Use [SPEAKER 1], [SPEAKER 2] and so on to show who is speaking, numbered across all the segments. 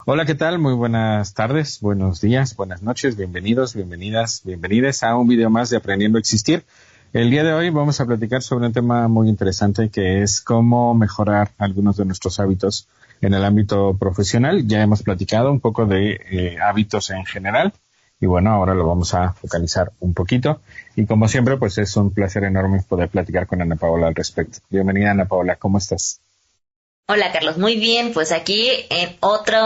[SPEAKER 1] Hola, ¿qué tal? Muy buenas tardes, buenos días, buenas noches, bienvenidos, bienvenidas, bienvenides a un video más de Aprendiendo a Existir. El día de hoy vamos a platicar sobre un tema muy interesante que es cómo mejorar algunos de nuestros hábitos en el ámbito profesional. Ya hemos platicado un poco de hábitos en general y bueno, ahora lo vamos a focalizar un poquito. Y como siempre, pues es un placer enorme poder platicar con Ana Paola al respecto. Bienvenida, Ana Paola, ¿cómo estás?
[SPEAKER 2] Hola Carlos, muy bien, pues aquí en otro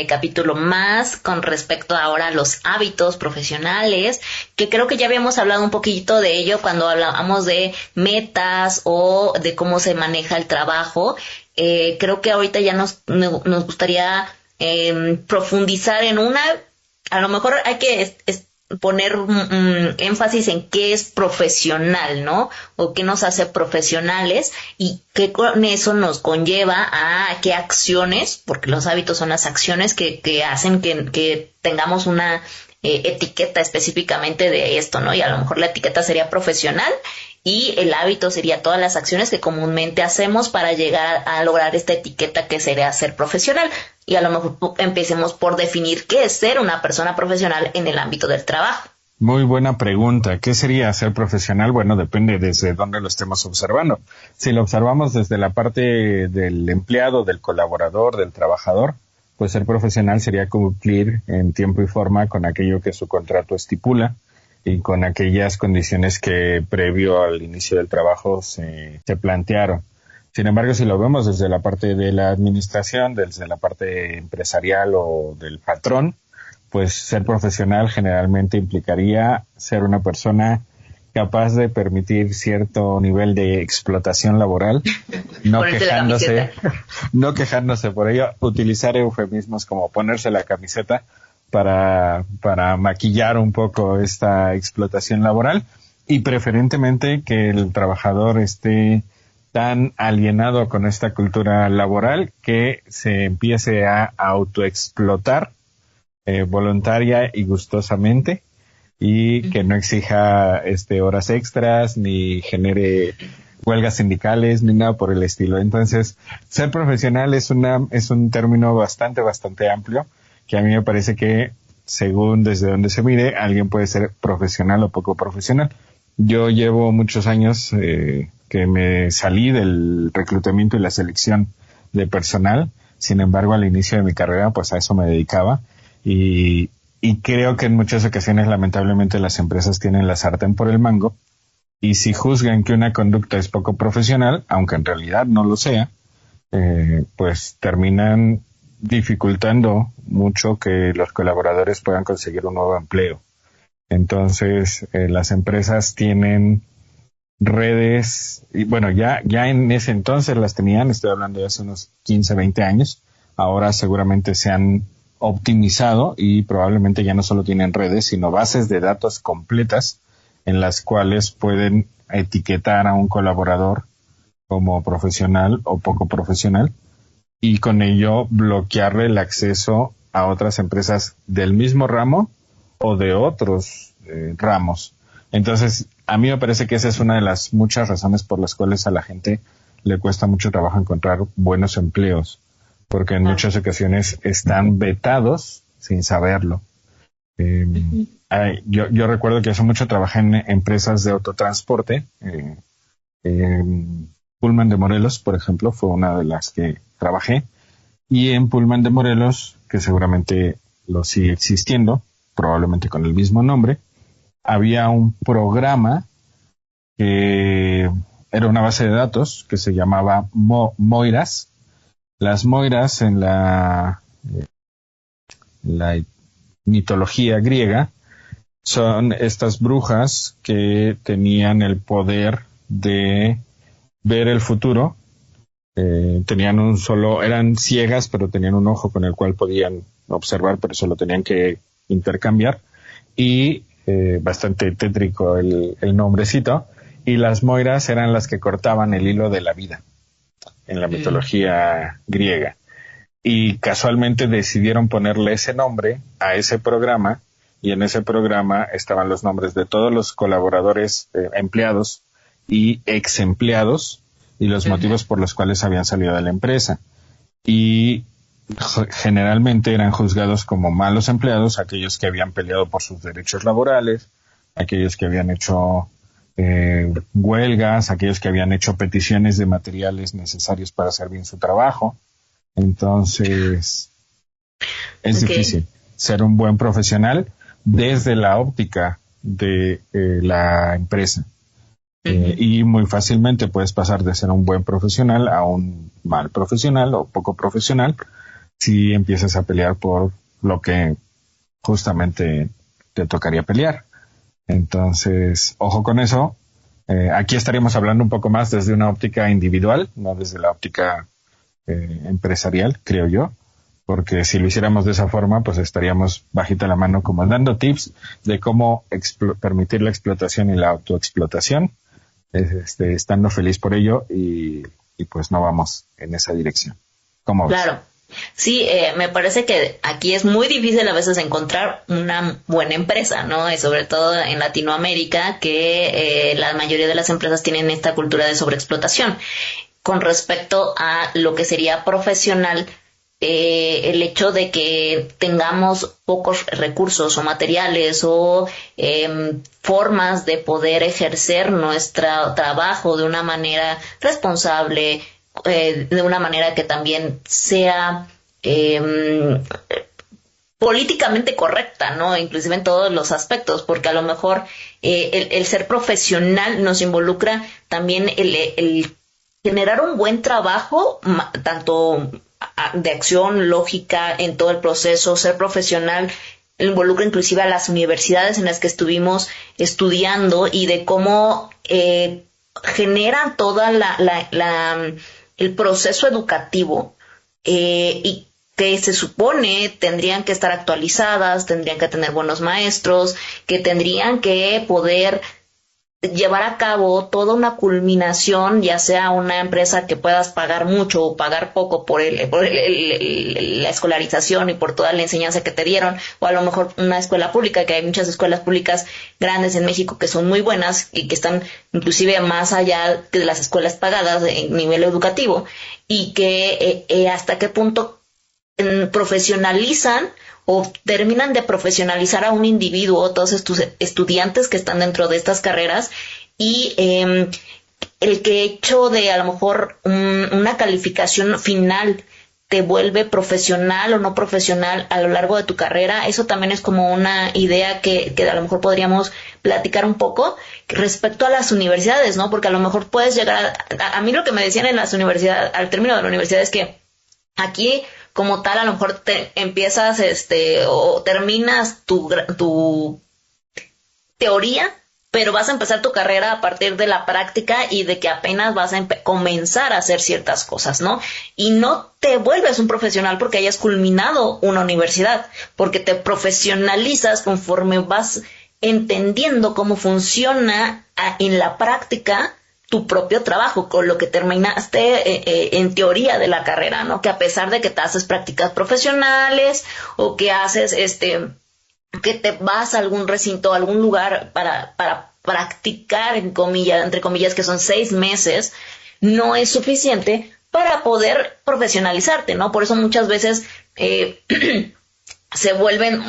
[SPEAKER 2] capítulo más con respecto ahora a los hábitos profesionales, que creo que ya habíamos hablado un poquito de ello cuando hablábamos de metas o de cómo se maneja el trabajo. Creo que ahorita ya nos gustaría profundizar en una, a lo mejor hay que poner énfasis en qué es profesional, ¿no? O qué nos hace profesionales y qué con eso nos conlleva a qué acciones, porque los hábitos son las acciones que hacen que tengamos una etiqueta específicamente de esto, ¿no? Y a lo mejor la etiqueta sería profesional y el hábito sería todas las acciones que comúnmente hacemos para llegar a lograr esta etiqueta que sería ser profesional. Y a lo mejor empecemos por definir qué es ser una persona profesional en el ámbito del trabajo.
[SPEAKER 1] Muy buena pregunta. ¿Qué sería ser profesional? Bueno, depende desde dónde lo estemos observando. Si lo observamos desde la parte del empleado, del colaborador, del trabajador, pues ser profesional sería cumplir en tiempo y forma con aquello que su contrato estipula y con aquellas condiciones que previo al inicio del trabajo se plantearon. Sin embargo, si lo vemos desde la parte de la administración, desde la parte empresarial o del patrón, pues ser profesional generalmente implicaría ser una persona capaz de permitir cierto nivel de explotación laboral, no quejándose, no quejándose por ello, utilizar eufemismos como ponerse la camiseta para maquillar un poco esta explotación laboral y preferentemente que el trabajador esté tan alienado con esta cultura laboral que se empiece a autoexplotar voluntaria y gustosamente y que no exija horas extras ni genere huelgas sindicales ni nada por el estilo. Entonces, ser profesional es un término bastante amplio que a mí me parece que según desde donde se mire, alguien puede ser profesional o poco profesional. Yo llevo muchos años que me salí del reclutamiento y la selección de personal. Sin embargo, al inicio de mi carrera, pues a eso me dedicaba. Y creo que en muchas ocasiones, lamentablemente, las empresas tienen la sartén por el mango. Y si juzgan que una conducta es poco profesional, aunque en realidad no lo sea, pues terminan dificultando mucho que los colaboradores puedan conseguir un nuevo empleo. Entonces, las empresas tienen redes, y bueno, ya en ese entonces las tenían, estoy hablando de hace unos 15, 20 años, ahora seguramente se han optimizado y probablemente ya no solo tienen redes, sino bases de datos completas en las cuales pueden etiquetar a un colaborador como profesional o poco profesional y con ello bloquearle el acceso a otras empresas del mismo ramo o de otros ramos. Entonces, a mí me parece que esa es una de las muchas razones por las cuales a la gente le cuesta mucho trabajo encontrar buenos empleos, porque en muchas ocasiones están vetados sin saberlo. Yo recuerdo que hace mucho trabajé en empresas de autotransporte. Pullman de Morelos, por ejemplo, fue una de las que trabajé. Y en Pullman de Morelos, que seguramente lo sigue existiendo, probablemente con el mismo nombre, había un programa que era una base de datos que se llamaba Moiras. Las Moiras en la mitología griega son estas brujas que tenían el poder de ver el futuro. Eran ciegas, pero tenían un ojo con el cual podían observar, pero solo tenían que intercambiar. Y bastante tétrico el nombrecito. Y las Moiras eran las que cortaban el hilo de la vida en la mitología griega. Y casualmente decidieron ponerle ese nombre a ese programa, y en ese programa estaban los nombres de todos los colaboradores, empleados y ex empleados y los motivos por los cuales habían salido de la empresa. Y generalmente eran juzgados como malos empleados aquellos que habían peleado por sus derechos laborales, aquellos que habían hecho huelgas, aquellos que habían hecho peticiones de materiales necesarios para hacer bien su trabajo. Entonces, es difícil ser un buen profesional desde la óptica de la empresa. Y muy fácilmente puedes pasar de ser un buen profesional a un mal profesional o poco profesional si empiezas a pelear por lo que justamente te tocaría pelear. Entonces, ojo con eso. Aquí estaríamos hablando un poco más desde una óptica individual, no desde la óptica empresarial, creo yo, porque si lo hiciéramos de esa forma, pues estaríamos bajita la mano como dando tips de cómo permitir la explotación y la autoexplotación, estando feliz por ello y pues no vamos en esa dirección. ¿Cómo ves?
[SPEAKER 2] Claro. Sí, me parece que aquí es muy difícil a veces encontrar una buena empresa, ¿no? Y sobre todo en Latinoamérica, que la mayoría de las empresas tienen esta cultura de sobreexplotación. Con respecto a lo que sería profesional, el hecho de que tengamos pocos recursos o materiales o formas de poder ejercer nuestro trabajo de una manera responsable, de una manera que también sea políticamente correcta, ¿no? Inclusive en todos los aspectos, porque a lo mejor el ser profesional nos involucra también el generar un buen trabajo, tanto de acción lógica en todo el proceso. Ser profesional involucra inclusive a las universidades en las que estuvimos estudiando y de cómo generan toda el proceso educativo y que se supone tendrían que estar actualizadas, tendrían que tener buenos maestros, que tendrían que poder llevar a cabo toda una culminación, ya sea una empresa que puedas pagar mucho o pagar poco por la escolarización y por toda la enseñanza que te dieron, o a lo mejor una escuela pública, que hay muchas escuelas públicas grandes en México que son muy buenas y que están inclusive más allá de las escuelas pagadas en nivel educativo, y que hasta qué punto profesionalizan o terminan de profesionalizar a un individuo, todos estos estudiantes que están dentro de estas carreras, y el que hecho de a lo mejor una calificación final te vuelve profesional o no profesional a lo largo de tu carrera. Eso también es como una idea que a lo mejor podríamos platicar un poco respecto a las universidades, ¿no? Porque a lo mejor puedes llegar a mí lo que me decían en las universidades, al término de la universidad, es que aquí como tal a lo mejor te empiezas o terminas tu teoría, pero vas a empezar tu carrera a partir de la práctica y de que apenas vas a comenzar a hacer ciertas cosas, ¿no? Y no te vuelves un profesional porque hayas culminado una universidad, porque te profesionalizas conforme vas entendiendo cómo funciona en la práctica tu propio trabajo, con lo que terminaste en teoría de la carrera, ¿no? Que a pesar de que te haces prácticas profesionales o que haces que te vas a algún recinto, a algún lugar para practicar, entre comillas, que son 6 meses, no es suficiente para poder profesionalizarte, ¿no? Por eso muchas veces se vuelven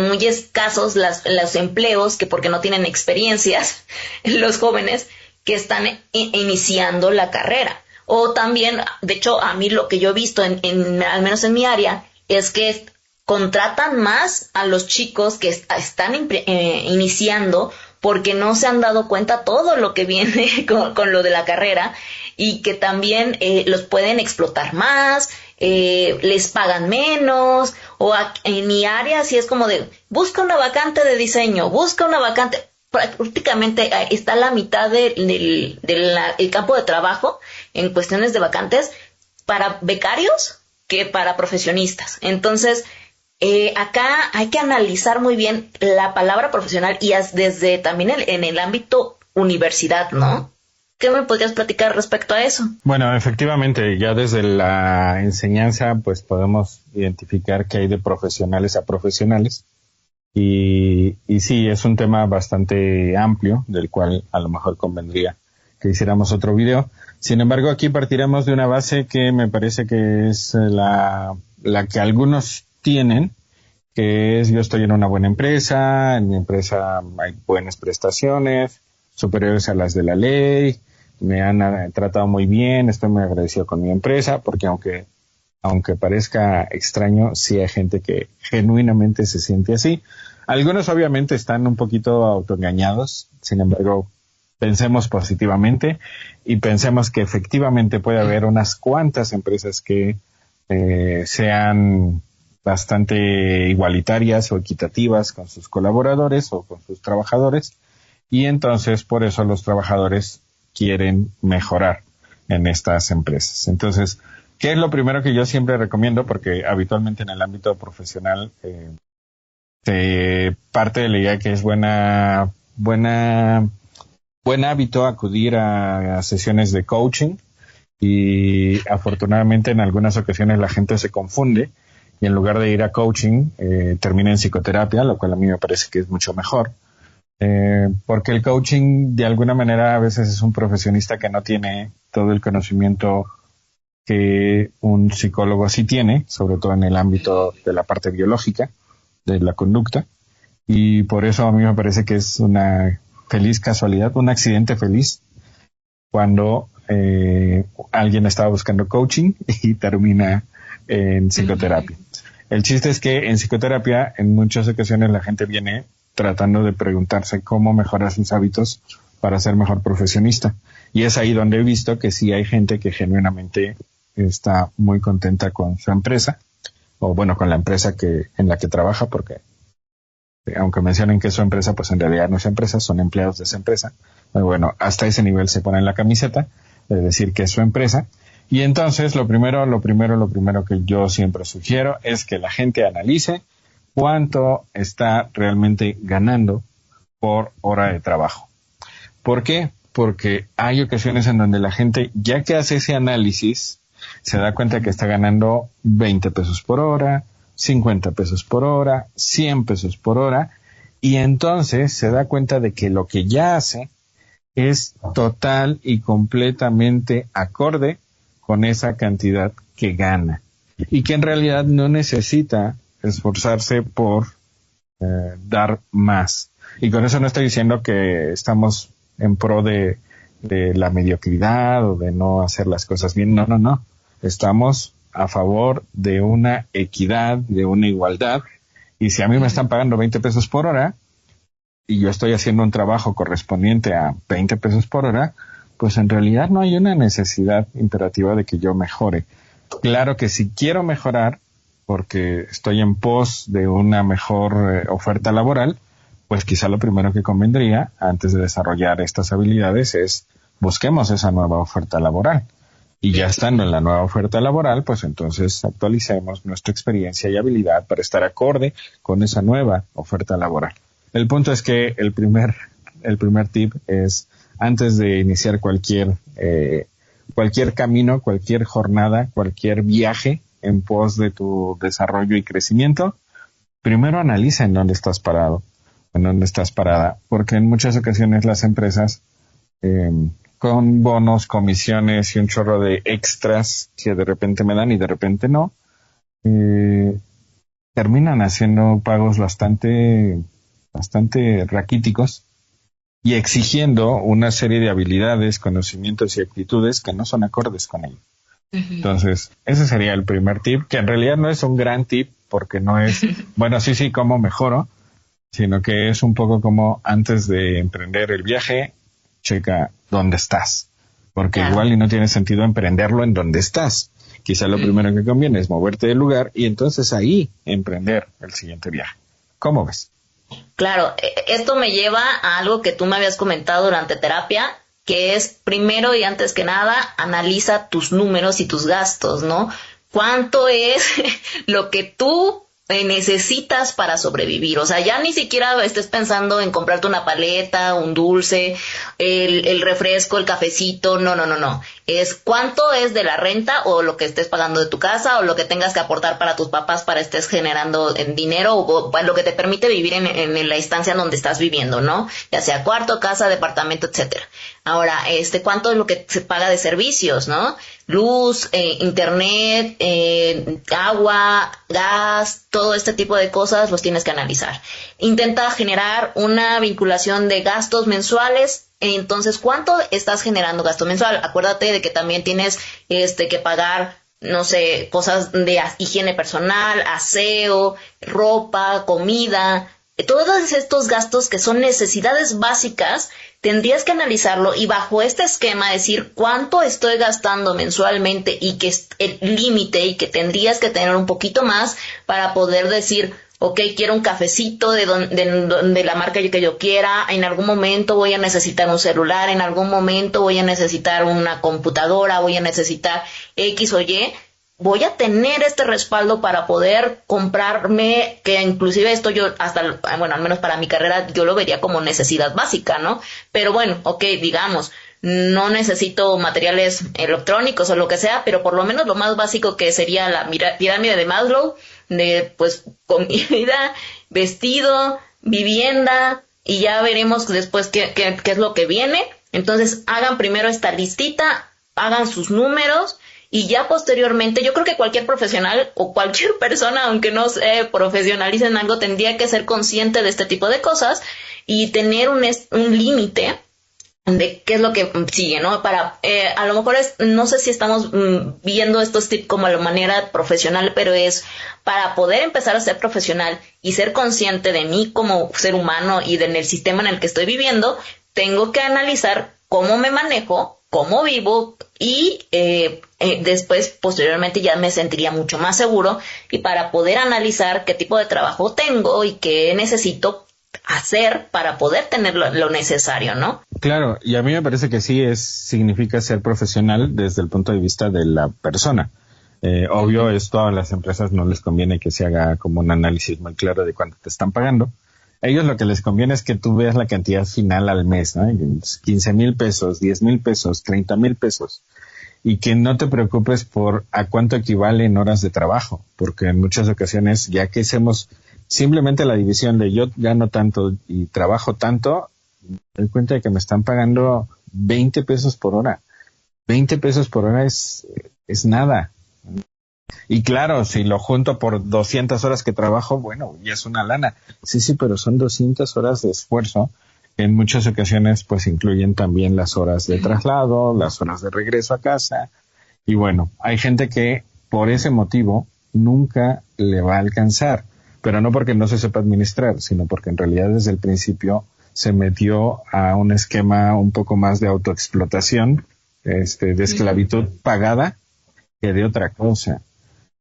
[SPEAKER 2] muy escasos los empleos, que porque no tienen experiencias los jóvenes que están iniciando la carrera. O también, de hecho, a mí lo que yo he visto, al menos en mi área, es que contratan más a los chicos que están iniciando porque no se han dado cuenta todo lo que viene con lo de la carrera, y que también los pueden explotar más, les pagan menos, o en mi área sí es como de, busca una vacante de diseño, busca una vacante. Prácticamente está la mitad del campo de trabajo en cuestiones de vacantes para becarios que para profesionistas. Entonces, acá hay que analizar muy bien la palabra profesional y desde también en el ámbito universidad, ¿no? ¿Qué me podrías platicar respecto a eso?
[SPEAKER 1] Bueno, efectivamente, ya desde la enseñanza, pues podemos identificar que hay de profesionales a profesionales. Y sí, es un tema bastante amplio, del cual a lo mejor convendría que hiciéramos otro video. Sin embargo, aquí partiremos de una base que me parece que es la que algunos tienen, que es: yo estoy en una buena empresa, en mi empresa hay buenas prestaciones, superiores a las de la ley, me han tratado muy bien, estoy muy agradecido con mi empresa, porque aunque parezca extraño, sí hay gente que genuinamente se siente así. Algunos obviamente están un poquito autoengañados, sin embargo, pensemos positivamente y pensemos que efectivamente puede haber unas cuantas empresas que sean bastante igualitarias o equitativas con sus colaboradores o con sus trabajadores, y entonces por eso los trabajadores quieren mejorar en estas empresas. Entonces, ¿qué es lo primero que yo siempre recomiendo? Porque habitualmente en el ámbito profesional se parte de la idea que es buen hábito acudir a sesiones de coaching, y afortunadamente en algunas ocasiones la gente se confunde y en lugar de ir a coaching termina en psicoterapia, lo cual a mí me parece que es mucho mejor. Porque el coaching de alguna manera a veces es un profesionista que no tiene todo el conocimiento que un psicólogo sí tiene, sobre todo en el ámbito de la parte biológica, de la conducta, y por eso a mí me parece que es una feliz casualidad, un accidente feliz, cuando alguien estaba buscando coaching y termina en psicoterapia. El chiste es que en psicoterapia en muchas ocasiones la gente viene tratando de preguntarse cómo mejorar sus hábitos para ser mejor profesionista. Y es ahí donde he visto que sí hay gente que genuinamente está muy contenta con su empresa, o bueno, con la empresa en la que trabaja, porque aunque mencionen que es su empresa, pues en realidad no es su empresa, son empleados de esa empresa. Bueno, hasta ese nivel se ponen la camiseta de decir que es su empresa. Y entonces lo primero que yo siempre sugiero es que la gente analice cuánto está realmente ganando por hora de trabajo. ¿Por qué? Porque hay ocasiones en donde la gente, ya que hace ese análisis, se da cuenta que está ganando 20 pesos por hora, 50 pesos por hora, 100 pesos por hora, y entonces se da cuenta de que lo que ya hace es total y completamente acorde con esa cantidad que gana, y que en realidad no necesita esforzarse por dar más. Y con eso no estoy diciendo que estamos en pro de la mediocridad o de no hacer las cosas bien. No. Estamos a favor de una equidad, de una igualdad. Y si a mí me están pagando 20 pesos por hora y yo estoy haciendo un trabajo correspondiente a 20 pesos por hora, pues en realidad no hay una necesidad imperativa de que yo mejore. Claro que si quiero mejorar, porque estoy en pos de una mejor oferta laboral, pues quizá lo primero que convendría, antes de desarrollar estas habilidades, es busquemos esa nueva oferta laboral. Y ya estando en la nueva oferta laboral, pues entonces actualicemos nuestra experiencia y habilidad para estar acorde con esa nueva oferta laboral. El punto es que el primer tip es, antes de iniciar cualquier camino, cualquier jornada, cualquier viaje en pos de tu desarrollo y crecimiento, primero analiza en dónde estás parado, en dónde estás parada, porque en muchas ocasiones las empresas, con bonos, comisiones y un chorro de extras que de repente me dan y de repente no, terminan haciendo pagos bastante raquíticos y exigiendo una serie de habilidades, conocimientos y actitudes que no son acordes con ello. Entonces, ese sería el primer tip, que en realidad no es un gran tip, porque no es, bueno, sí, cómo mejoro, sino que es un poco como antes de emprender el viaje, checa dónde estás, porque claro, igual y no tiene sentido emprenderlo en donde estás. Quizá lo primero que conviene es moverte del lugar y entonces ahí emprender el siguiente viaje. ¿Cómo ves?
[SPEAKER 2] Claro, esto me lleva a algo que tú me habías comentado durante terapia, que es, primero y antes que nada, analiza tus números y tus gastos, ¿no? ¿Cuánto es lo que tú necesitas para sobrevivir? O sea, ya ni siquiera estés pensando en comprarte una paleta, un dulce, el refresco, el cafecito, no. es cuánto es de la renta o lo que estés pagando de tu casa o lo que tengas que aportar para tus papás para estés generando en dinero o lo que te permite vivir en la instancia donde estás viviendo, ¿no? Ya sea cuarto, casa, departamento, etcétera. Ahora, cuánto es lo que se paga de servicios, ¿no? Luz, internet, agua, gas, todo este tipo de cosas los tienes que analizar. Intenta generar una vinculación de gastos mensuales. Entonces, ¿cuánto estás generando gasto mensual? Acuérdate de que también tienes que pagar, no sé, cosas de higiene personal, aseo, ropa, comida, todos estos gastos que son necesidades básicas. Tendrías que analizarlo y bajo este esquema decir cuánto estoy gastando mensualmente y que es el límite y que tendrías que tener un poquito más para poder decir, ok, quiero un cafecito de la marca que yo quiera, en algún momento voy a necesitar un celular, en algún momento voy a necesitar una computadora, voy a necesitar X o Y. Voy a tener este respaldo para poder comprarme, que inclusive esto yo al menos para mi carrera yo lo vería como necesidad básica, ¿no? Pero bueno, ok, digamos, no necesito materiales electrónicos o lo que sea, pero por lo menos lo más básico que sería la pirámide de Maslow, de pues comida, vestido, vivienda, y ya veremos después qué es lo que viene. Entonces hagan primero esta listita, hagan sus números, y ya posteriormente, yo creo que cualquier profesional o cualquier persona, aunque no se profesionalice en algo, tendría que ser consciente de este tipo de cosas y tener un límite de qué es lo que sigue, ¿no? Para, a lo mejor no sé si estamos viendo estos tips como de manera profesional, pero es para poder empezar a ser profesional y ser consciente de mí como ser humano y en el sistema en el que estoy viviendo, tengo que analizar cómo me manejo, cómo vivo y después, posteriormente, ya me sentiría mucho más seguro y para poder analizar qué tipo de trabajo tengo y qué necesito hacer para poder tener lo necesario, ¿no?
[SPEAKER 1] Claro, y a mí me parece que sí significa ser profesional desde el punto de vista de la persona. Obvio, esto a las empresas no les conviene que se haga como un análisis muy claro de cuánto te están pagando. A ellos lo que les conviene es que tú veas la cantidad final al mes, ¿no? 15,000 pesos, 10,000 pesos, 30,000 pesos. Y que no te preocupes por a cuánto equivale en horas de trabajo, porque en muchas ocasiones, ya que hacemos simplemente la división de yo gano tanto y trabajo tanto, me doy cuenta de que me están pagando 20 pesos por hora. 20 pesos por hora es nada. Y claro, si lo junto por 200 horas que trabajo, bueno, ya es una lana. Sí, pero son 200 horas de esfuerzo que en muchas ocasiones pues incluyen también las horas de traslado, las horas de regreso a casa. Y bueno, hay gente que por ese motivo nunca le va a alcanzar, pero no porque no se sepa administrar, sino porque en realidad desde el principio se metió a un esquema un poco más de autoexplotación, de esclavitud pagada que de otra cosa,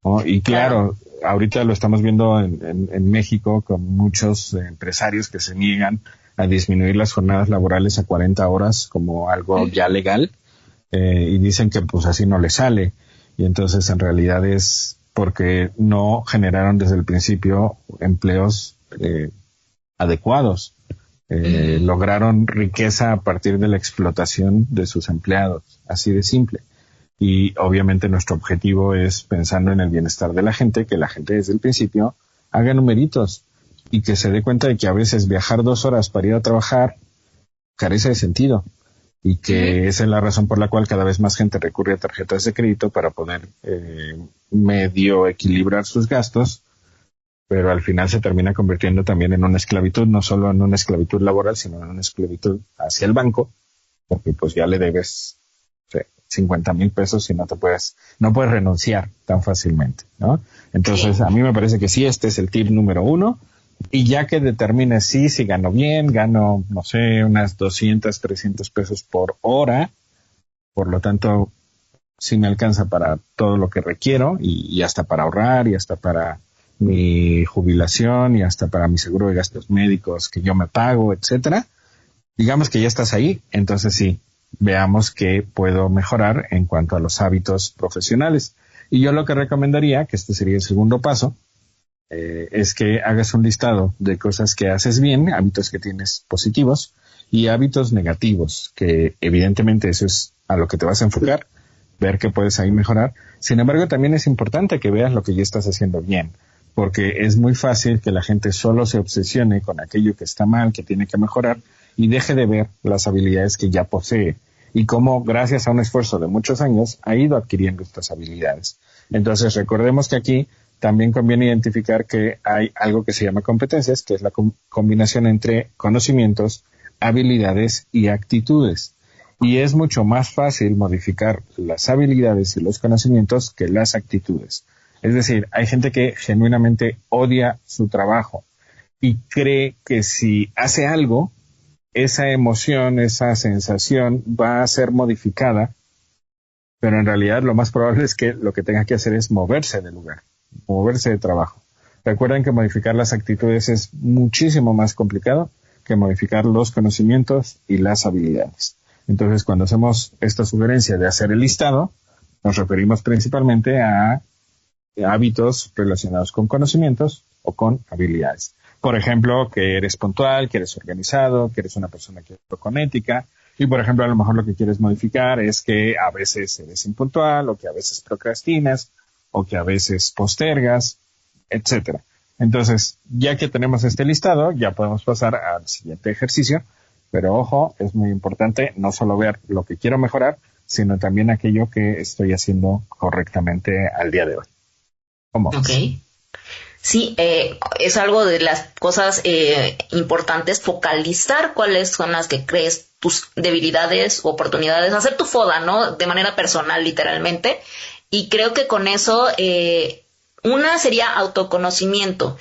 [SPEAKER 1] ¿no? Y claro, ahorita lo estamos viendo en México con muchos empresarios que se niegan a disminuir las jornadas laborales a 40 horas como algo ya legal, y dicen que pues así no les sale, y entonces en realidad es porque no generaron desde el principio empleos adecuados, lograron riqueza a partir de la explotación de sus empleados, así de simple. Y obviamente nuestro objetivo es, pensando en el bienestar de la gente, que la gente desde el principio haga numeritos y que se dé cuenta de que a veces viajar 2 horas para ir a trabajar carece de sentido y que esa es la razón por la cual cada vez más gente recurre a tarjetas de crédito para poder medio equilibrar sus gastos, pero al final se termina convirtiendo también en una esclavitud, no solo en una esclavitud laboral, sino en una esclavitud hacia el banco, porque pues ya le debes 50,000 pesos y no puedes renunciar tan fácilmente, ¿no? Entonces, a mí me parece que sí, este es el tip número 1, y ya que determines si gano bien, gano, no sé, unas 200, 300 pesos por hora, por lo tanto, sí me alcanza para todo lo que requiero y hasta para ahorrar y hasta para mi jubilación y hasta para mi seguro de gastos médicos que yo me pago, etcétera. Digamos que ya estás ahí, entonces sí, veamos qué puedo mejorar en cuanto a los hábitos profesionales. Y yo lo que recomendaría, que este sería el segundo paso, es que hagas un listado de cosas que haces bien, hábitos que tienes positivos y hábitos negativos, que evidentemente eso es a lo que te vas a enfocar, ver qué puedes ahí mejorar. Sin embargo, también es importante que veas lo que ya estás haciendo bien, porque es muy fácil que la gente solo se obsesione con aquello que está mal, que tiene que mejorar, y deje de ver las habilidades que ya posee y cómo, gracias a un esfuerzo de muchos años, ha ido adquiriendo estas habilidades. Entonces, recordemos que aquí también conviene identificar que hay algo que se llama competencias, que es la combinación entre conocimientos, habilidades y actitudes. Y es mucho más fácil modificar las habilidades y los conocimientos que las actitudes. Es decir, hay gente que genuinamente odia su trabajo y cree que si hace algo, esa emoción, esa sensación va a ser modificada, pero en realidad lo más probable es que lo que tenga que hacer es moverse del lugar, moverse de trabajo. Recuerden que modificar las actitudes es muchísimo más complicado que modificar los conocimientos y las habilidades. Entonces, cuando hacemos esta sugerencia de hacer el listado, nos referimos principalmente a hábitos relacionados con conocimientos o con habilidades. Por ejemplo, que eres puntual, que eres organizado, que eres una persona que actúa con ética. Y, por ejemplo, a lo mejor lo que quieres modificar es que a veces eres impuntual, o que a veces procrastinas, o que a veces postergas, etcétera. Entonces, ya que tenemos este listado, ya podemos pasar al siguiente ejercicio. Pero ojo, es muy importante no solo ver lo que quiero mejorar, sino también aquello que estoy haciendo correctamente al día de hoy. ¿Cómo?
[SPEAKER 2] Ok. Sí, es algo de las cosas importantes, focalizar cuáles son las que crees tus debilidades, oportunidades, hacer tu FODA, ¿no? De manera personal, literalmente. Y creo que con eso, una sería autoconocimiento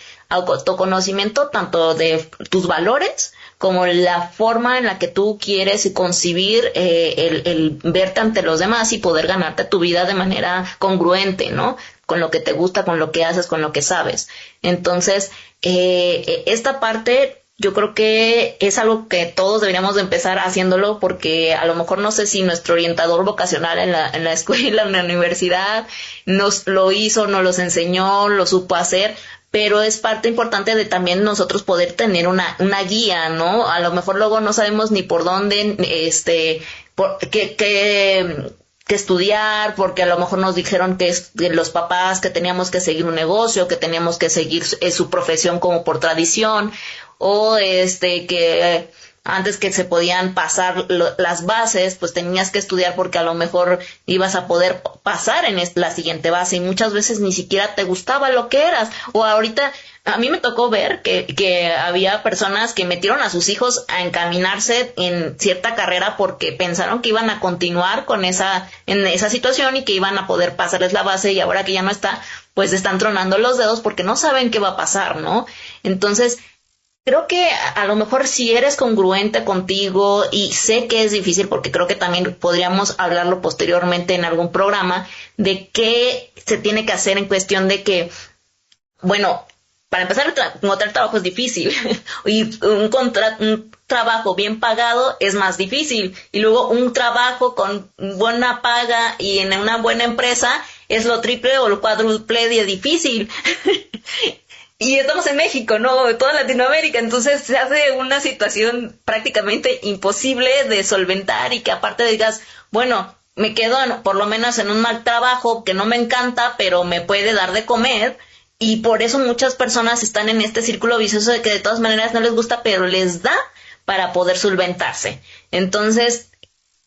[SPEAKER 2] tanto de tus valores como la forma en la que tú quieres concebir el verte ante los demás y poder ganarte tu vida de manera congruente, ¿no? Con lo que te gusta, con lo que haces, con lo que sabes. Entonces, esta parte yo creo que es algo que todos deberíamos de empezar haciéndolo, porque a lo mejor no sé si nuestro orientador vocacional en la escuela, en la universidad, nos lo hizo, nos los enseñó, lo supo hacer, pero es parte importante de también nosotros poder tener una guía, ¿no? A lo mejor luego no sabemos ni por dónde, que estudiar, porque a lo mejor nos dijeron que los papás que teníamos que seguir un negocio, que teníamos que seguir su profesión como por tradición, o que antes que se podían pasar las bases, pues tenías que estudiar porque a lo mejor ibas a poder pasar en la siguiente base, y muchas veces ni siquiera te gustaba lo que eras. O ahorita a mí me tocó ver que había personas que metieron a sus hijos a encaminarse en cierta carrera porque pensaron que iban a continuar en esa situación y que iban a poder pasarles la base, y ahora que ya no está, pues están tronando los dedos porque no saben qué va a pasar, ¿no? Entonces, creo que a lo mejor si eres congruente contigo, y sé que es difícil porque creo que también podríamos hablarlo posteriormente en algún programa, de qué se tiene que hacer en cuestión de que, bueno, para empezar, encontrar trabajo es difícil y un trabajo bien pagado es más difícil, y luego un trabajo con buena paga y en una buena empresa es lo triple o lo cuádruple de difícil. Y estamos en México, ¿no? Toda Latinoamérica, entonces se hace una situación prácticamente imposible de solventar, y que aparte digas, bueno, me quedo por lo menos en un mal trabajo que no me encanta, pero me puede dar de comer, y por eso muchas personas están en este círculo vicioso de que de todas maneras no les gusta, pero les da para poder solventarse. Entonces,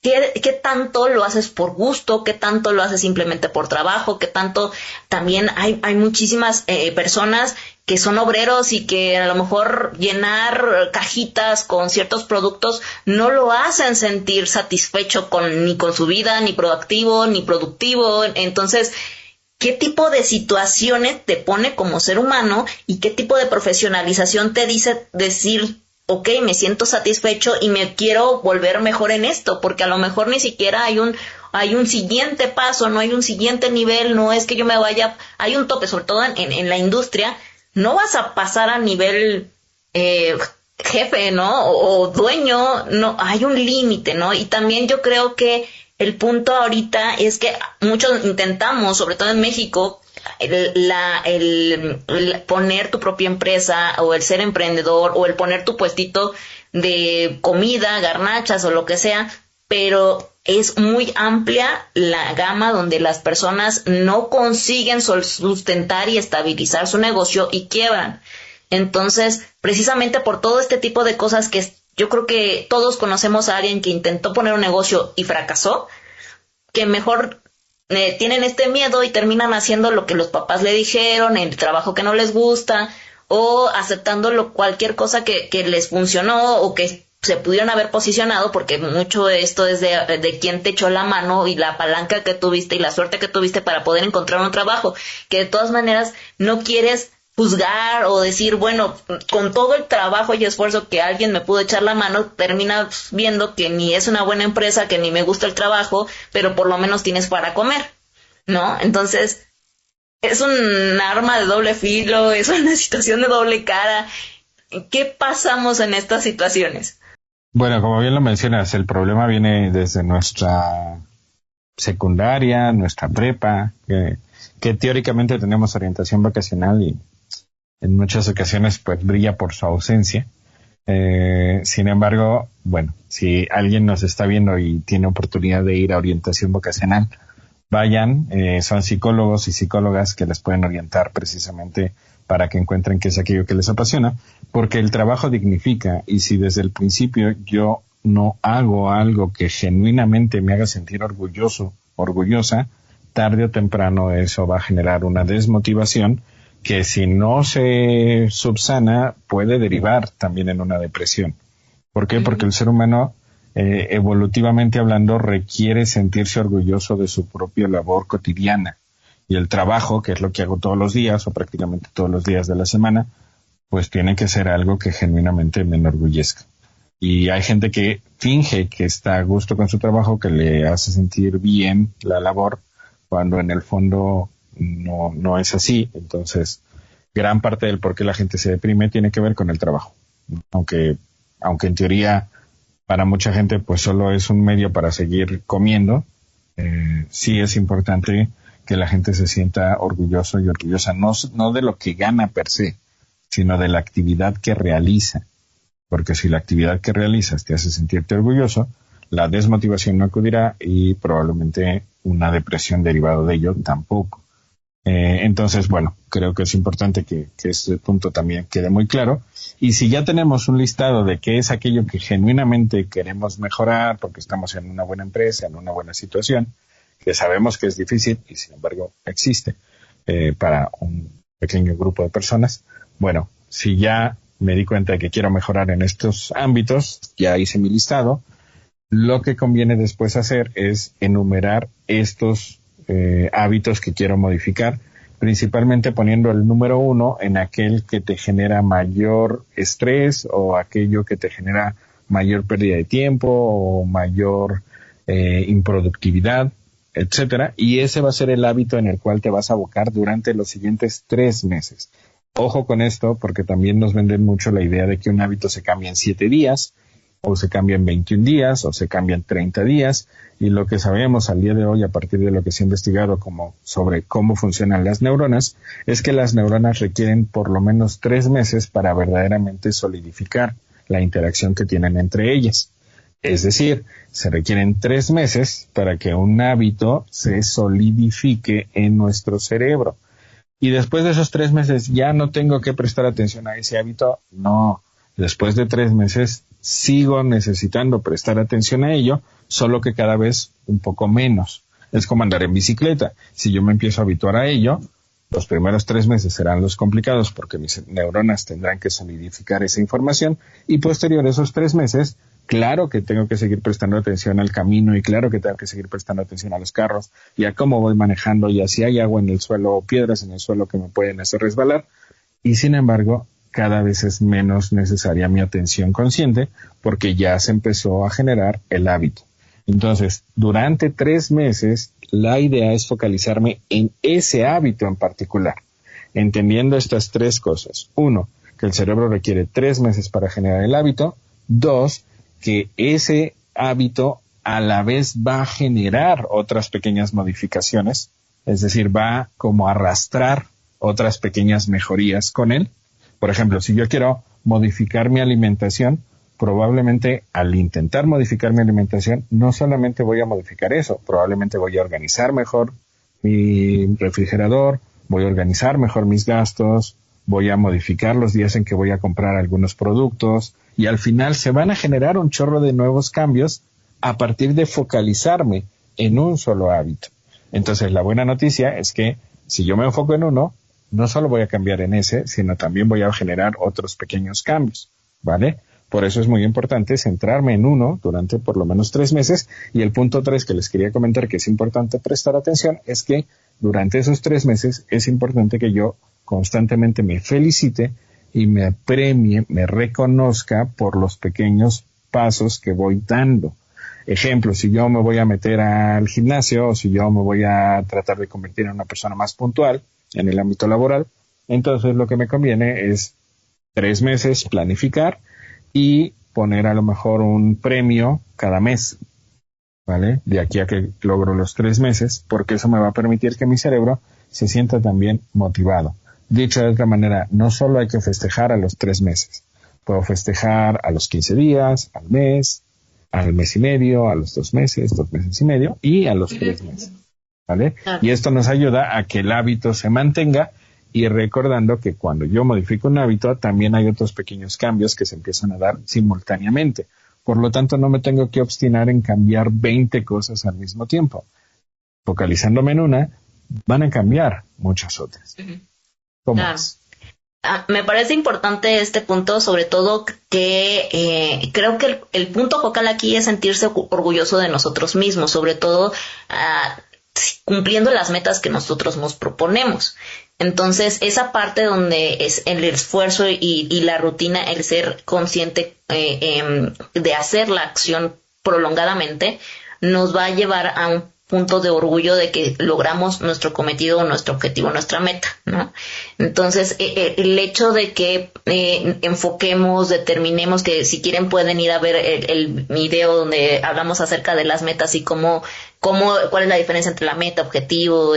[SPEAKER 2] ¿qué tanto lo haces por gusto? ¿Qué tanto lo haces simplemente por trabajo? ¿Qué tanto también hay muchísimas personas que son obreros y que a lo mejor llenar cajitas con ciertos productos no lo hacen sentir satisfecho ni con su vida, ni proactivo, ni productivo? Entonces, ¿qué tipo de situaciones te pone como ser humano y qué tipo de profesionalización te dice decir, ok, me siento satisfecho y me quiero volver mejor en esto? Porque a lo mejor ni siquiera hay un siguiente paso, no hay un siguiente nivel, no es que yo me vaya, hay un tope, sobre todo en la industria, no vas a pasar a nivel jefe, ¿no? O dueño, no, hay un límite, ¿no? Y también yo creo que el punto ahorita es que muchos intentamos, sobre todo en México, el poner tu propia empresa, o el ser emprendedor, o el poner tu puestito de comida, garnachas o lo que sea, pero es muy amplia la gama donde las personas no consiguen sustentar y estabilizar su negocio y quiebran. Entonces, precisamente por todo este tipo de cosas que yo creo que todos conocemos a alguien que intentó poner un negocio y fracasó, que mejor tienen este miedo y terminan haciendo lo que los papás le dijeron, el trabajo que no les gusta, o aceptando cualquier cosa que les funcionó o que se pudieron haber posicionado, porque mucho de esto es de quién te echó la mano y la palanca que tuviste y la suerte que tuviste para poder encontrar un trabajo, que de todas maneras no quieres juzgar o decir, bueno, con todo el trabajo y esfuerzo que alguien me pudo echar la mano, terminas viendo que ni es una buena empresa, que ni me gusta el trabajo, pero por lo menos tienes para comer, ¿no? Entonces, es un arma de doble filo, es una situación de doble cara. ¿Qué pasamos en estas situaciones?
[SPEAKER 1] Bueno, como bien lo mencionas, el problema viene desde nuestra secundaria, nuestra prepa, que teóricamente tenemos orientación vocacional y en muchas ocasiones pues brilla por su ausencia. Sin embargo, bueno, si alguien nos está viendo y tiene oportunidad de ir a orientación vocacional, vayan, son psicólogos y psicólogas que les pueden orientar precisamente para que encuentren qué es aquello que les apasiona, porque el trabajo dignifica, y si desde el principio yo no hago algo que genuinamente me haga sentir orgulloso, orgullosa, tarde o temprano eso va a generar una desmotivación que si no se subsana puede derivar también en una depresión. ¿Por qué? Porque el ser humano, evolutivamente hablando, requiere sentirse orgulloso de su propia labor cotidiana. Y el trabajo, que es lo que hago todos los días o prácticamente todos los días de la semana, pues tiene que ser algo que genuinamente me enorgullezca. Y hay gente que finge que está a gusto con su trabajo, que le hace sentir bien la labor, cuando en el fondo no es así. Entonces, gran parte del por qué la gente se deprime tiene que ver con el trabajo. Aunque en teoría para mucha gente pues solo es un medio para seguir comiendo, sí es importante que la gente se sienta orgulloso y orgullosa, no de lo que gana per se, sino de la actividad que realiza. Porque si la actividad que realizas te hace sentirte orgulloso, la desmotivación no acudirá y probablemente una depresión derivada de ello tampoco. Entonces, bueno, creo que es importante que este punto también quede muy claro. Y si ya tenemos un listado de qué es aquello que genuinamente queremos mejorar, porque estamos en una buena empresa, en una buena situación, que sabemos que es difícil y sin embargo existe para un pequeño grupo de personas, bueno, si ya me di cuenta de que quiero mejorar en estos ámbitos, ya hice mi listado, lo que conviene después hacer es enumerar estos hábitos que quiero modificar, principalmente poniendo el número 1 en aquel que te genera mayor estrés o aquello que te genera mayor pérdida de tiempo o mayor improductividad, etcétera, y ese va a ser el hábito en el cual te vas a abocar durante los siguientes 3 meses. Ojo con esto, porque también nos venden mucho la idea de que un hábito se cambia en 7 días, o se cambia en 21 días, o se cambia en 30 días, y lo que sabemos al día de hoy, a partir de lo que se ha investigado sobre cómo funcionan las neuronas, es que las neuronas requieren por lo menos 3 meses para verdaderamente solidificar la interacción que tienen entre ellas. Es decir, se requieren 3 meses para que un hábito se solidifique en nuestro cerebro. Y después de esos 3 meses ya no tengo que prestar atención a ese hábito. No, después de 3 meses sigo necesitando prestar atención a ello, solo que cada vez un poco menos. Es como andar en bicicleta. Si yo me empiezo a habituar a ello, los primeros 3 meses serán los complicados porque mis neuronas tendrán que solidificar esa información y posterior a esos 3 meses, claro que tengo que seguir prestando atención al camino y claro que tengo que seguir prestando atención a los carros y a cómo voy manejando y a si hay agua en el suelo o piedras en el suelo que me pueden hacer resbalar. Y sin embargo, cada vez es menos necesaria mi atención consciente porque ya se empezó a generar el hábito. Entonces, durante 3 meses, la idea es focalizarme en ese hábito en particular, entendiendo estas 3 cosas. 1, que el cerebro requiere 3 meses para generar el hábito. 2, que ese hábito a la vez va a generar otras pequeñas modificaciones, es decir, va como a arrastrar otras pequeñas mejorías con él. Por ejemplo, si yo quiero modificar mi alimentación, probablemente al intentar modificar mi alimentación, no solamente voy a modificar eso, probablemente voy a organizar mejor mi refrigerador, voy a organizar mejor mis gastos, voy a modificar los días en que voy a comprar algunos productos y al final se van a generar un chorro de nuevos cambios a partir de focalizarme en un solo hábito. Entonces, la buena noticia es que si yo me enfoco en uno, no solo voy a cambiar en ese, sino también voy a generar otros pequeños cambios, ¿vale? Por eso es muy importante centrarme en uno durante por lo menos 3 meses. Y el punto 3 que les quería comentar que es importante prestar atención es que durante esos 3 meses es importante que yo constantemente me felicite y me premie, me reconozca por los pequeños pasos que voy dando. Ejemplo, si yo me voy a meter al gimnasio o si yo me voy a tratar de convertir en una persona más puntual en el ámbito laboral, entonces lo que me conviene es 3 meses planificar y poner a lo mejor un premio cada mes, ¿vale? De aquí a que logro los 3 meses, porque eso me va a permitir que mi cerebro se sienta también motivado. Dicho de otra manera, no solo hay que festejar a los 3 meses, puedo festejar a los 15 días, al mes y medio, a los 2 meses, 2 meses y medio y a los 3 meses, ¿vale? Y esto nos ayuda a que el hábito se mantenga y recordando que cuando yo modifico un hábito también hay otros pequeños cambios que se empiezan a dar simultáneamente. Por lo tanto, no me tengo que obstinar en cambiar 20 cosas al mismo tiempo. Focalizándome en una, van a cambiar muchas otras. ¿Cómo es?
[SPEAKER 2] Me parece importante este punto, sobre todo que creo que el punto focal aquí es sentirse orgulloso de nosotros mismos, sobre todo cumpliendo las metas que nosotros nos proponemos. Entonces, esa parte donde es el esfuerzo y la rutina, el ser consciente de hacer la acción prolongadamente, nos va a llevar a un punto de orgullo de que logramos nuestro cometido, nuestro objetivo, nuestra meta, ¿no? Entonces, el hecho de que enfoquemos, determinemos, que si quieren pueden ir a ver el video donde hablamos acerca de las metas y cuál es la diferencia entre la meta, objetivo,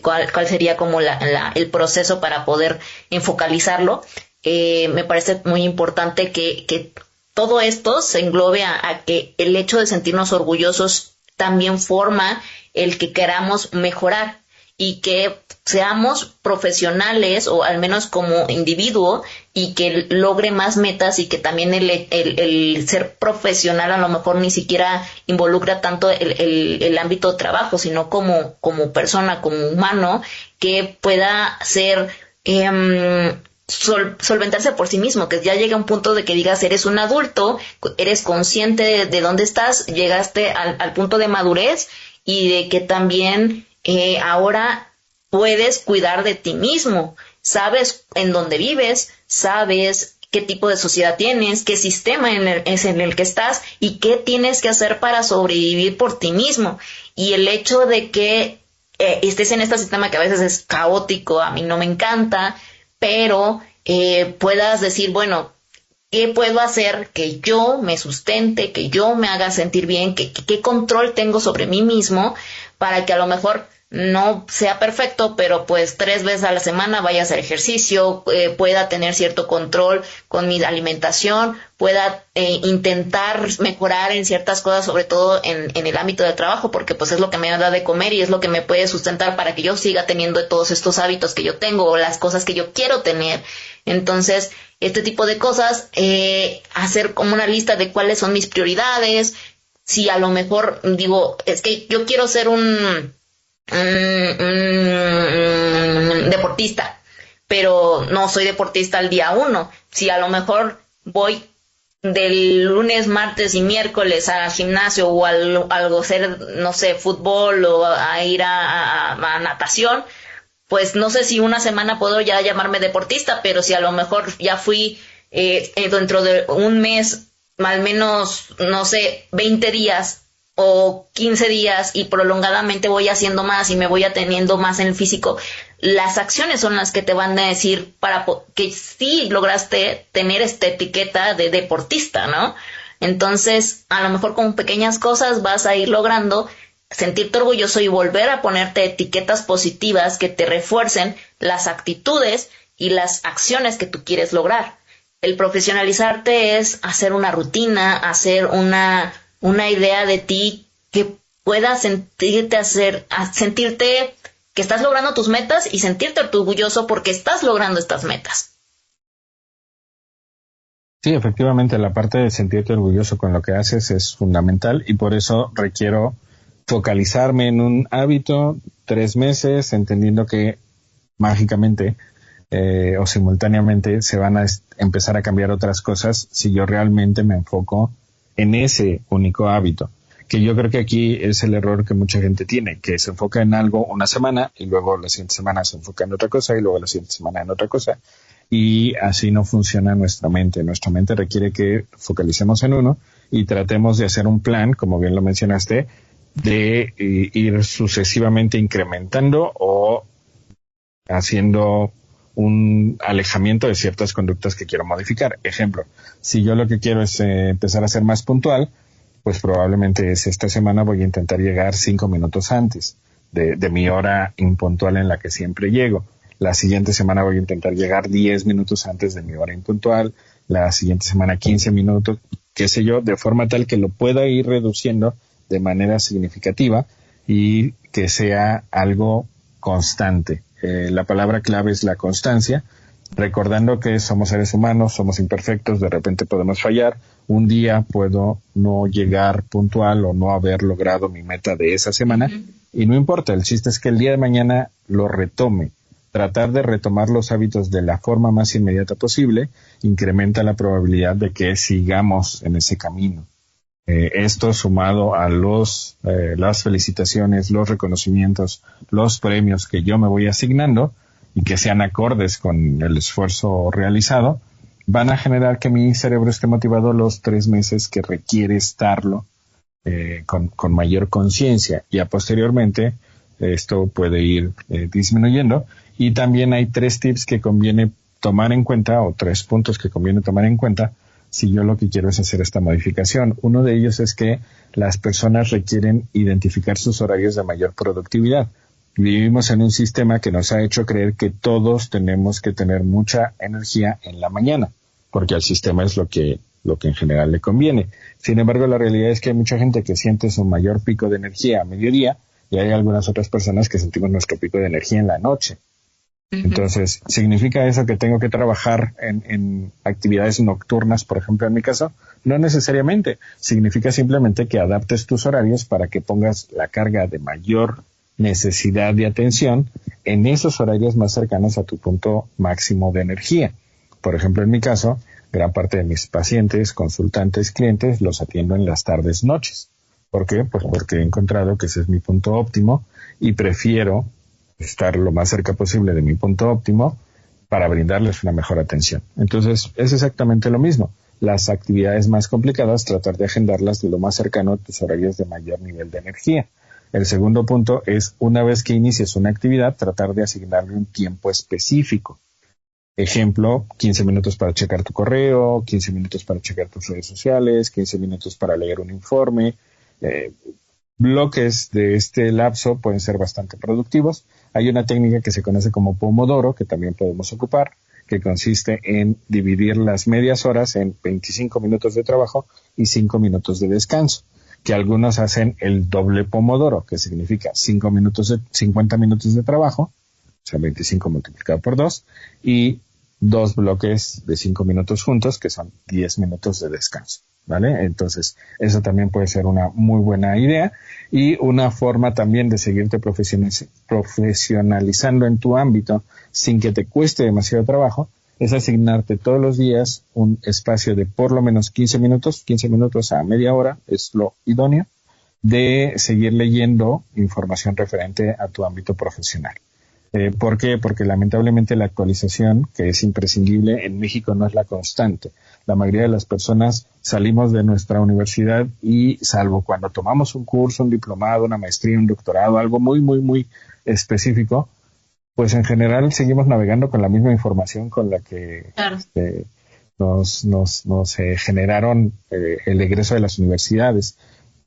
[SPEAKER 2] cuál sería como el proceso para poder enfocalizarlo. Me parece muy importante que todo esto se englobe a que el hecho de sentirnos orgullosos también forma el que queramos mejorar y que seamos profesionales o al menos como individuo y que logre más metas y que también el ser profesional a lo mejor ni siquiera involucra tanto el ámbito de trabajo, sino como persona, como humano, que pueda ser solventarse por sí mismo, que ya llega un punto de que digas, eres un adulto, eres consciente de dónde estás, llegaste al punto de madurez y de que también ahora puedes cuidar de ti mismo, sabes en dónde vives, sabes qué tipo de sociedad tienes, qué sistema es en el que estás y qué tienes que hacer para sobrevivir por ti mismo. Y el hecho de que estés en este sistema que a veces es caótico, a mí no me encanta, pero puedas decir, bueno, ¿qué puedo hacer que yo me sustente, que yo me haga sentir bien, qué control tengo sobre mí mismo para que a lo mejor no sea perfecto, pero pues 3 veces a la semana vaya a hacer ejercicio, pueda tener cierto control con mi alimentación, pueda intentar mejorar en ciertas cosas, sobre todo en el ámbito del trabajo, porque pues es lo que me da de comer y es lo que me puede sustentar para que yo siga teniendo todos estos hábitos que yo tengo o las cosas que yo quiero tener. Entonces, este tipo de cosas, hacer como una lista de cuáles son mis prioridades. Si a lo mejor digo, es que yo quiero ser un deportista, pero no soy deportista al día 1. Si a lo mejor voy del lunes, martes y miércoles al gimnasio o algo hacer, no sé, fútbol o a ir a natación, pues no sé si una semana puedo ya llamarme deportista, pero si a lo mejor ya fui dentro de un mes, al menos, no sé, 20 días o 15 días y prolongadamente voy haciendo más y me voy ateniendo más en el físico, las acciones son las que te van a decir para que sí lograste tener esta etiqueta de deportista, ¿no? Entonces, a lo mejor con pequeñas cosas vas a ir logrando sentirte orgulloso y volver a ponerte etiquetas positivas que te refuercen las actitudes y las acciones que tú quieres lograr. el profesionalizarte es hacer una rutina, hacer una idea de ti que pueda sentirte que estás logrando tus metas y sentirte orgulloso porque estás logrando estas metas.
[SPEAKER 1] Sí, efectivamente, la parte de sentirte orgulloso con lo que haces es fundamental y por eso requiero focalizarme en un hábito 3 meses, entendiendo que mágicamente o simultáneamente se van a empezar a cambiar otras cosas si yo realmente me enfoco en ese único hábito. Que yo creo que aquí es el error que mucha gente tiene, que se enfoca en algo una semana y luego la siguiente semana se enfoca en otra cosa y luego la siguiente semana en otra cosa. Y así no funciona nuestra mente. Nuestra mente requiere que focalicemos en uno y tratemos de hacer un plan, como bien lo mencionaste, de ir sucesivamente incrementando o haciendo un alejamiento de ciertas conductas que quiero modificar. Ejemplo, si yo lo que quiero es empezar a ser más puntual, pues probablemente esta semana voy a intentar llegar 5 minutos antes de mi hora impuntual en la que siempre llego. La siguiente semana voy a intentar llegar 10 minutos antes de mi hora impuntual. La siguiente semana 15 minutos, qué sé yo, de forma tal que lo pueda ir reduciendo de manera significativa y que sea algo constante. La palabra clave es la constancia, recordando que somos seres humanos, somos imperfectos, de repente podemos fallar. Un día puedo no llegar puntual o no haber logrado mi meta de esa semana y no importa, el chiste es que el día de mañana lo retome. Tratar de retomar los hábitos de la forma más inmediata posible incrementa la probabilidad de que sigamos en ese camino. Esto sumado a las felicitaciones, los reconocimientos, los premios que yo me voy asignando y que sean acordes con el esfuerzo realizado, van a generar que mi cerebro esté motivado los 3 meses que requiere estarlo con mayor conciencia y posteriormente esto puede ir disminuyendo. Y también hay 3 tips que conviene tomar en cuenta o 3 puntos que conviene tomar en cuenta si yo lo que quiero es hacer esta modificación. Uno de ellos es que las personas requieren identificar sus horarios de mayor productividad. Vivimos en un sistema que nos ha hecho creer que todos tenemos que tener mucha energía en la mañana, porque al sistema es lo que en general le conviene. Sin embargo, la realidad es que hay mucha gente que siente su mayor pico de energía a mediodía y hay algunas otras personas que sentimos nuestro pico de energía en la noche. Entonces, ¿significa eso que tengo que trabajar en actividades nocturnas, por ejemplo, en mi caso? No necesariamente. Significa simplemente que adaptes tus horarios para que pongas la carga de mayor necesidad de atención en esos horarios más cercanos a tu punto máximo de energía. Por ejemplo, en mi caso, gran parte de mis pacientes, consultantes, clientes, los atiendo en las tardes, noches. ¿Por qué? Pues porque he encontrado que ese es mi punto óptimo y prefiero estar lo más cerca posible de mi punto óptimo para brindarles una mejor atención. Entonces, es exactamente lo mismo. Las actividades más complicadas, tratar de agendarlas de lo más cercano a tus horarios de mayor nivel de energía. El segundo punto es, una vez que inicies una actividad, tratar de asignarle un tiempo específico. Ejemplo, 15 minutos para checar tu correo, 15 minutos para checar tus redes sociales, 15 minutos para leer un informe. Bloques de este lapso pueden ser bastante productivos. Hay una técnica que se conoce como Pomodoro, que también podemos ocupar, que consiste en dividir las medias horas en 25 minutos de trabajo y 5 minutos de descanso, que algunos hacen el doble Pomodoro, que significa 50 minutos de trabajo, o sea, 25 multiplicado por 2, y 2 bloques de 5 minutos juntos, que son 10 minutos de descanso. ¿Vale? Entonces, eso también puede ser una muy buena idea y una forma también de seguirte profesionalizando en tu ámbito sin que te cueste demasiado trabajo, es asignarte todos los días un espacio de por lo menos 15 minutos a media hora, es lo idóneo, de seguir leyendo información referente a tu ámbito profesional. ¿Por qué? Porque lamentablemente la actualización, que es imprescindible, en México no es la constante. La mayoría de las personas salimos de nuestra universidad y, salvo cuando tomamos un curso, un diplomado, una maestría, un doctorado, algo muy, muy, muy específico, pues en general seguimos navegando con la misma información con la que
[SPEAKER 2] claro.
[SPEAKER 1] nos generaron el egreso de las universidades.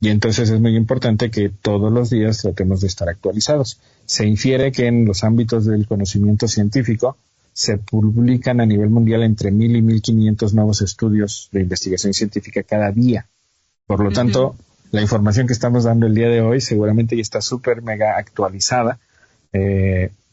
[SPEAKER 1] Y entonces es muy importante que todos los días tratemos de estar actualizados. Se infiere que en los ámbitos del conocimiento científico se publican a nivel mundial entre 1,000 y 1,500 nuevos estudios de investigación científica cada día. Por lo tanto, la información que estamos dando el día de hoy seguramente ya está súper mega actualizada,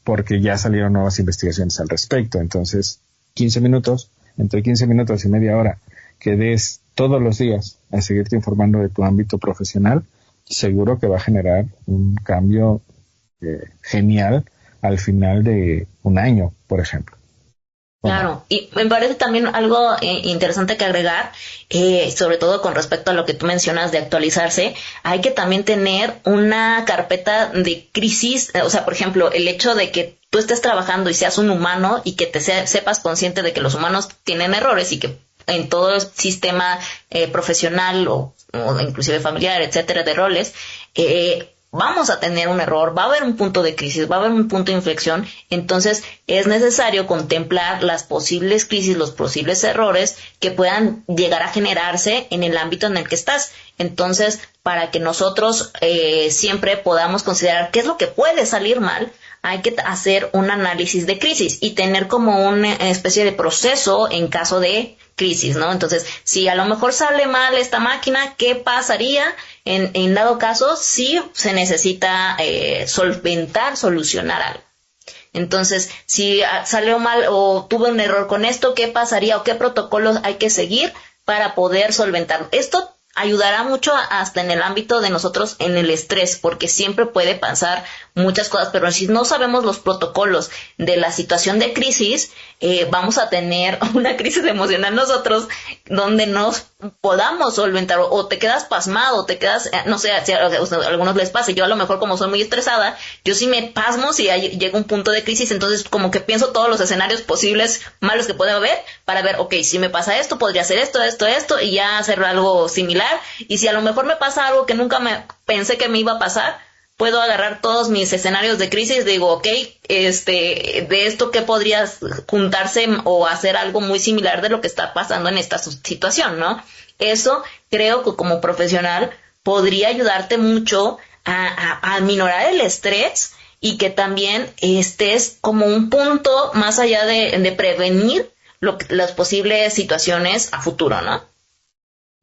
[SPEAKER 1] porque ya salieron nuevas investigaciones al respecto. Entonces, 15 minutos, entre 15 minutos y media hora, que des todos los días a seguirte informando de tu ámbito profesional, seguro que va a generar un cambio genial al final de un año, por ejemplo.
[SPEAKER 2] Claro, y me parece también algo interesante que agregar, sobre todo con respecto a lo que tú mencionas de actualizarse, hay que también tener una carpeta de crisis, o sea, por ejemplo, el hecho de que tú estés trabajando y seas un humano y que te sepas consciente de que los humanos tienen errores y que en todo el sistema profesional o inclusive familiar, etcétera, de roles, vamos a tener un error, va a haber un punto de crisis, va a haber un punto de inflexión, entonces es necesario contemplar las posibles crisis, los posibles errores que puedan llegar a generarse en el ámbito en el que estás. Entonces, para que nosotros siempre podamos considerar qué es lo que puede salir mal, hay que hacer un análisis de crisis y tener como una especie de proceso en caso de crisis, ¿no? Entonces, si a lo mejor sale mal esta máquina, ¿qué pasaría en dado caso si se necesita solucionar algo? Entonces, si salió mal o tuve un error con esto, ¿qué pasaría o qué protocolos hay que seguir para poder solventarlo? Esto ayudará mucho hasta en el ámbito de nosotros en el estrés, porque siempre puede pasar muchas cosas, pero si no sabemos los protocolos de la situación de crisis, vamos a tener una crisis emocional nosotros donde nos podamos solventar o te quedas pasmado, o te quedas, no sé, si a algunos les pasa, yo a lo mejor como soy muy estresada, yo sí me pasmo si llega un punto de crisis, entonces como que pienso todos los escenarios posibles malos que puede haber para ver, ok, si me pasa esto, podría hacer esto, y ya hacer algo similar, y si a lo mejor me pasa algo que nunca me pensé que me iba a pasar, puedo agarrar todos mis escenarios de crisis, digo, ok, de esto que podría juntarse o hacer algo muy similar de lo que está pasando en esta situación, ¿no? Eso creo que como profesional podría ayudarte mucho a minorar el estrés y que también estés como un punto más allá de prevenir las posibles situaciones a futuro, ¿no?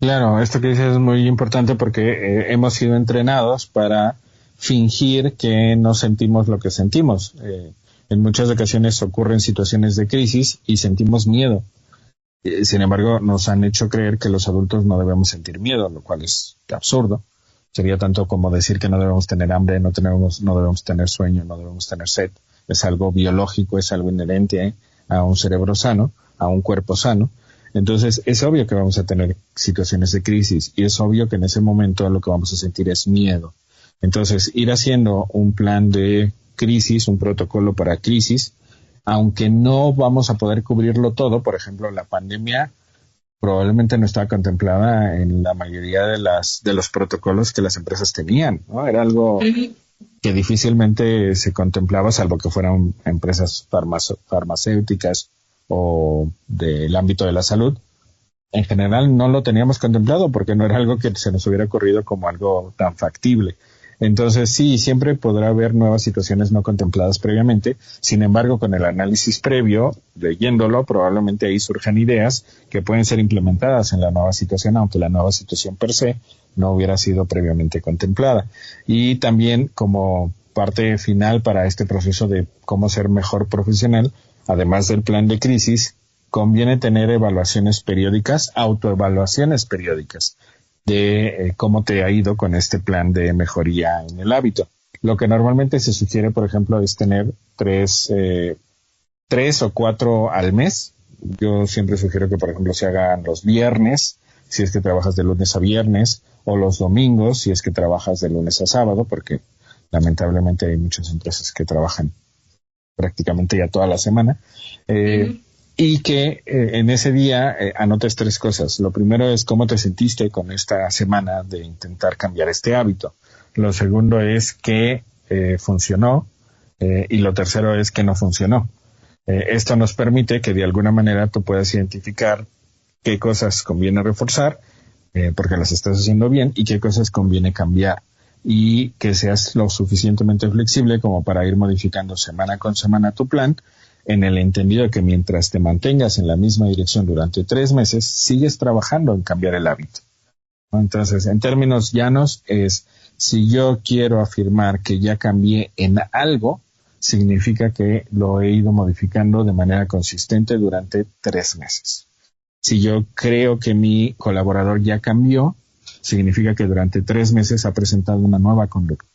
[SPEAKER 1] Claro, esto que dices es muy importante porque hemos sido entrenados para fingir que no sentimos lo que sentimos. En muchas ocasiones ocurren situaciones de crisis y sentimos miedo. Sin embargo, nos han hecho creer que los adultos no debemos sentir miedo, lo cual es absurdo. Sería tanto como decir que no debemos tener hambre, no debemos tener sueño, no debemos tener sed. Es algo biológico, es algo inherente a un cerebro sano, a un cuerpo sano. Entonces, es obvio que vamos a tener situaciones de crisis y es obvio que en ese momento lo que vamos a sentir es miedo. Entonces, ir haciendo un plan de crisis, un protocolo para crisis, aunque no vamos a poder cubrirlo todo, por ejemplo, la pandemia probablemente no estaba contemplada en la mayoría de los protocolos que las empresas tenían, ¿no? Era algo que difícilmente se contemplaba, salvo que fueran empresas farmacéuticas o del ámbito de la salud. En general no lo teníamos contemplado porque no era algo que se nos hubiera ocurrido como algo tan factible. Entonces sí, siempre podrá haber nuevas situaciones no contempladas previamente. Sin embargo, con el análisis previo, leyéndolo, probablemente ahí surjan ideas que pueden ser implementadas en la nueva situación, aunque la nueva situación per se no hubiera sido previamente contemplada. Y también como parte final para este proceso de cómo ser mejor profesional, además del plan de crisis, conviene tener evaluaciones periódicas, autoevaluaciones periódicas de cómo te ha ido con este plan de mejoría en el hábito. Lo que normalmente se sugiere, por ejemplo, es tener tres o 4 al mes. Yo siempre sugiero que, por ejemplo, se hagan los viernes, si es que trabajas de lunes a viernes, o los domingos, si es que trabajas de lunes a sábado, porque lamentablemente hay muchas empresas que trabajan prácticamente ya toda la semana. Y que en ese día anotes 3 cosas. Lo primero es cómo te sentiste con esta semana de intentar cambiar este hábito. Lo segundo es qué funcionó y lo tercero es qué no funcionó. Esto nos permite que de alguna manera tú puedas identificar qué cosas conviene reforzar porque las estás haciendo bien y qué cosas conviene cambiar y que seas lo suficientemente flexible como para ir modificando semana con semana tu plan en el entendido de que mientras te mantengas en la misma dirección durante 3 meses, sigues trabajando en cambiar el hábito. Entonces, en términos llanos, es si yo quiero afirmar que ya cambié en algo, significa que lo he ido modificando de manera consistente durante 3 meses. Si yo creo que mi colaborador ya cambió, significa que durante 3 meses ha presentado una nueva conducta.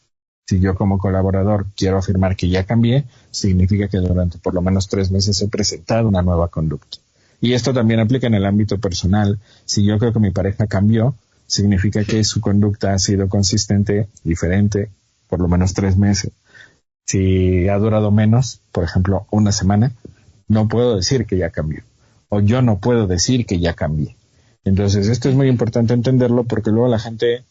[SPEAKER 1] Si yo como colaborador quiero afirmar que ya cambié, significa que durante por lo menos 3 meses he presentado una nueva conducta. Y esto también aplica en el ámbito personal. Si yo creo que mi pareja cambió, significa que su conducta ha sido consistente, diferente, por lo menos 3 meses. Si ha durado menos, por ejemplo, una semana, no puedo decir que ya cambió. O yo no puedo decir que ya cambié. Entonces, esto es muy importante entenderlo porque luego la gente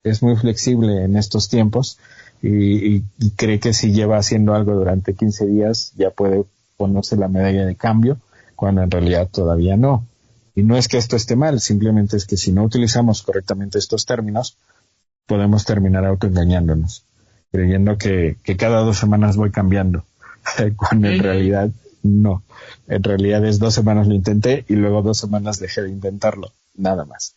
[SPEAKER 1] es muy flexible en estos tiempos y cree que si lleva haciendo algo durante 15 días ya puede ponerse la medalla de cambio, cuando en realidad todavía no. Y no es que esto esté mal, simplemente es que si no utilizamos correctamente estos términos, podemos terminar autoengañándonos, creyendo que cada 2 semanas voy cambiando, cuando en realidad no. En realidad es 2 semanas lo intenté y luego 2 semanas dejé de intentarlo, nada más.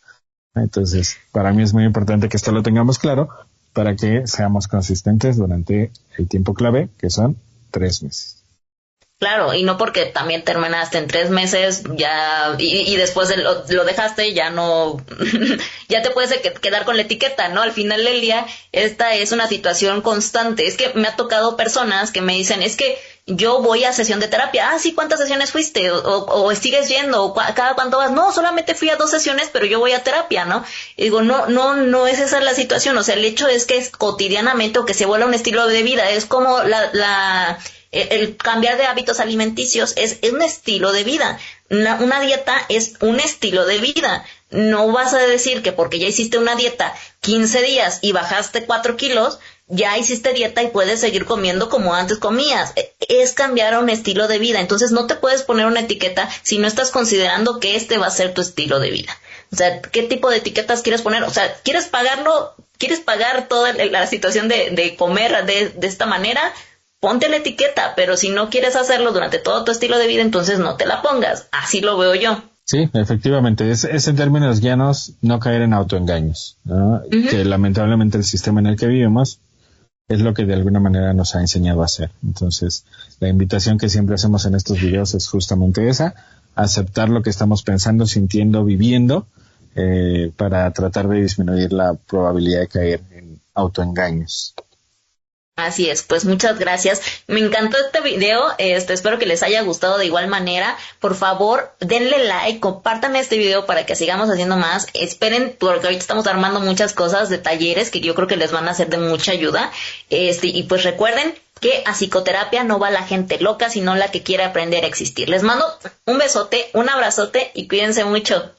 [SPEAKER 1] Entonces, para mí es muy importante que esto lo tengamos claro para que seamos consistentes durante el tiempo clave, que son 3 meses.
[SPEAKER 2] Claro, y no porque también terminaste en 3 meses ya y después lo dejaste, ya no, ya te puedes quedar con la etiqueta, ¿no? Al final del día, esta es una situación constante. Es que me ha tocado personas que me dicen, es que yo voy a sesión de terapia. Ah, sí, ¿cuántas sesiones fuiste? O sigues yendo, o cada cuánto vas. No, solamente fui a 2 sesiones, pero yo voy a terapia, ¿no? Y digo, no es esa la situación. O sea, el hecho es que es cotidianamente o que se vuelva un estilo de vida. Es como el cambiar de hábitos alimenticios es un estilo de vida. Una dieta es un estilo de vida. No vas a decir que porque ya hiciste una dieta 15 días y bajaste 4 kilos, ya hiciste dieta y puedes seguir comiendo como antes comías. Es cambiar a un estilo de vida. Entonces no te puedes poner una etiqueta si no estás considerando que este va a ser tu estilo de vida. O sea, ¿qué tipo de etiquetas quieres poner? O sea, ¿quieres pagarlo? ¿Quieres pagar toda la situación de comer de esta manera? Ponte la etiqueta, pero si no quieres hacerlo durante todo tu estilo de vida, entonces no te la pongas. Así lo veo yo.
[SPEAKER 1] Sí, efectivamente. Es en términos llanos no caer en autoengaños, ¿no? Que lamentablemente el sistema en el que vivimos es lo que de alguna manera nos ha enseñado a hacer. Entonces, la invitación que siempre hacemos en estos videos es justamente esa, aceptar lo que estamos pensando, sintiendo, viviendo, para tratar de disminuir la probabilidad de caer en autoengaños.
[SPEAKER 2] Así es, pues muchas gracias. Me encantó este video, espero que les haya gustado de igual manera. Por favor, denle like, compartan este video para que sigamos haciendo más. Esperen, porque ahorita estamos armando muchas cosas de talleres que yo creo que les van a ser de mucha ayuda. Y pues recuerden que a psicoterapia no va la gente loca, sino la que quiere aprender a existir. Les mando un besote, un abrazote y cuídense mucho.